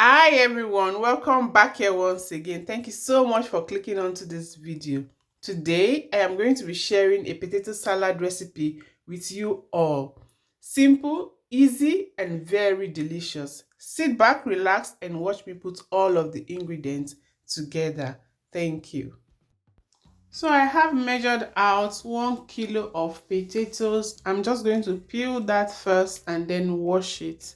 Hi everyone, welcome back here once again. Thank you so much for clicking onto this video. Today I am going to be sharing a potato salad recipe with you all. Simple, easy and very delicious. Sit back, relax and watch me put all of the ingredients together. Thank you. So I have measured out 1 kilo of potatoes. I'm just going to peel that first and then wash it.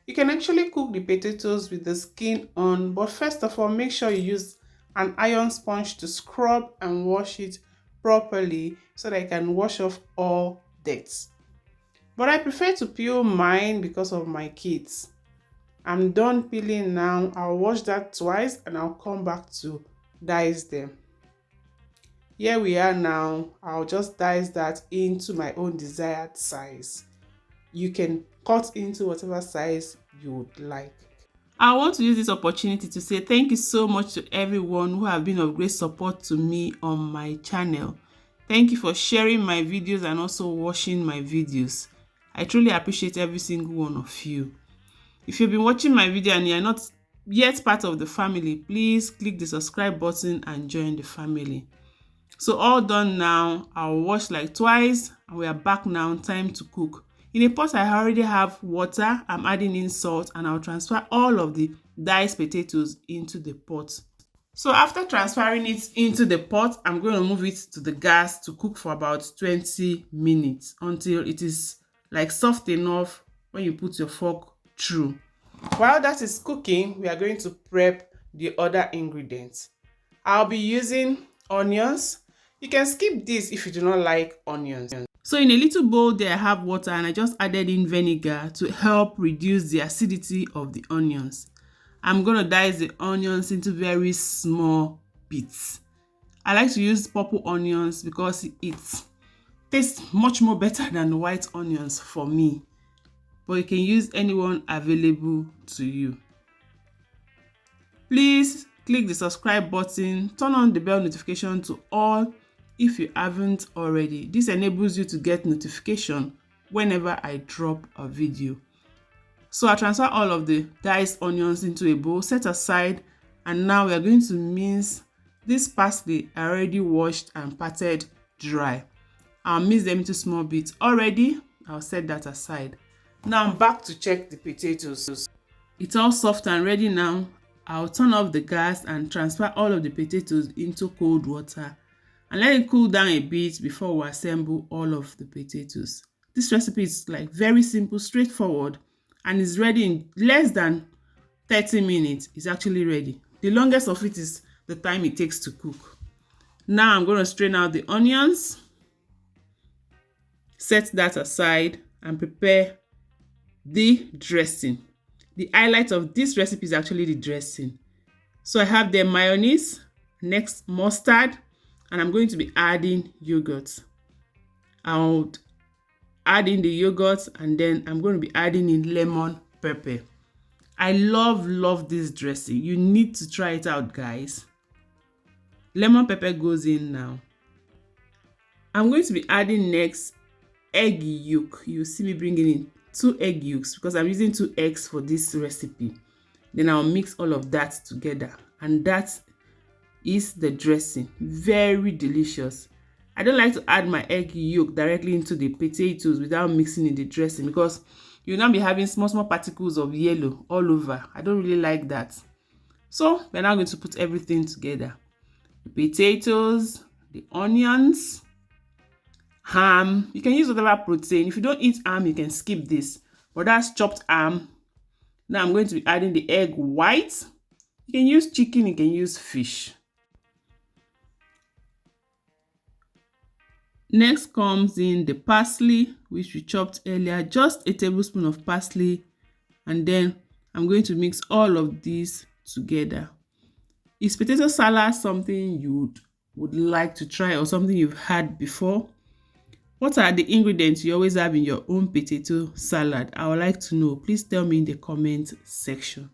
You can actually cook the potatoes with the skin on, but first of all, make sure you use an iron sponge to scrub and wash it properly so that you can wash off all dirt. But I prefer to peel mine because of my kids. I'm done peeling now. I'll wash that twice and I'll come back to dice them. Here we are now. I'll just dice that into my own desired size. You can cut into whatever size you would like. I want to use this opportunity to say thank you so much to everyone who have been of great support to me on my channel. Thank you for sharing my videos and also watching my videos. I truly appreciate every single one of you. If you've been watching my video and you're not yet part of the family, please click the subscribe button and join the family. So all done now. I'll wash like twice and we are back now. Time to cook. In a pot I already have water. I'm adding in salt and I'll transfer all of the diced potatoes into the pot. So after transferring it into the pot, I'm going to move it to the gas to cook for about 20 minutes until it is like soft enough when you put your fork through. While that is cooking, we are going to prep the other ingredients. I'll be using onions. You can skip this if you do not like onions. So in a little bowl there I have water and I just added in vinegar to help reduce the acidity of the onions. I'm going to dice the onions into very small bits. I like to use purple onions because it tastes much more better than the white onions for me. But you can use anyone available to you. Please click the subscribe button, turn on the bell notification to all if you haven't already. This enables you to get notification whenever I drop a video. So I transfer all of the diced onions into a bowl, set aside, and now we are going to mince this parsley I already washed and patted dry. I'll mince them into small bits. Already, I'll set that aside. Now I'm back to check the potatoes. It's all soft and ready now. I'll turn off the gas and transfer all of the potatoes into cold water and let it cool down a bit before we assemble all of the potatoes. This recipe is like very simple, straightforward, and is ready in less than 30 minutes. It's actually ready. The longest of it is the time it takes to cook. Now I'm going to strain out the onions, set that aside, and prepare the dressing. The highlight of this recipe is actually the dressing. So I have the mayonnaise, next mustard, and I'm going to be adding yogurt. I'll add in the yogurt and then I'm going to be adding in lemon pepper. I love this dressing. You need to try it out, guys. Lemon pepper goes in now. I'm going to be adding next egg yolk. You see me bringing in 2 egg yolks because I'm using 2 eggs for this recipe. Then I'll mix all of that together and that is the dressing. Very delicious. I don't like to add my egg yolk directly into the potatoes without mixing in the dressing because you'll now be having small particles of yellow all over. I don't really like that. So we're now going to put everything together. The potatoes, the onions, ham. You can use whatever protein. If you don't eat ham, you can skip this. But that's chopped ham. Now I'm going to be adding the egg white. You can use chicken, you can use fish. Next comes in the parsley, which we chopped earlier, just a tablespoon of parsley, and then I'm going to mix all of these together. Is potato salad something you would like to try or something you've had before? What are the ingredients you always have in your own potato salad? I would like to know. Please tell me in the comment section.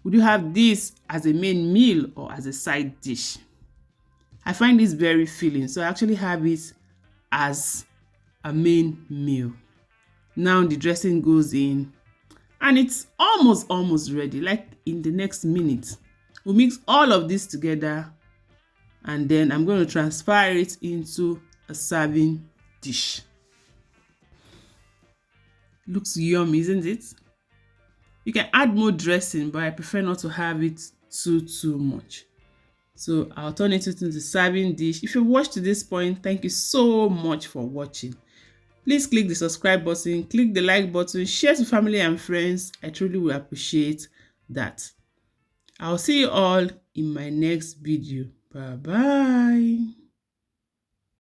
Would you have this as a main meal or as a side dish? I find this very filling, so I actually have it as a main meal. Now the dressing goes in. And it's almost ready, like in the next minute. We'll mix all of this together, and then I'm going to transfer it into a serving dish. Looks yummy, isn't it? You can add more dressing, but I prefer not to have it too much. So I'll turn it into the serving dish. If you've watched to this point, thank you so much for watching. Please click the subscribe button, click the like button, share to family and friends. I truly will appreciate that. I'll see you all in my next video. Bye bye.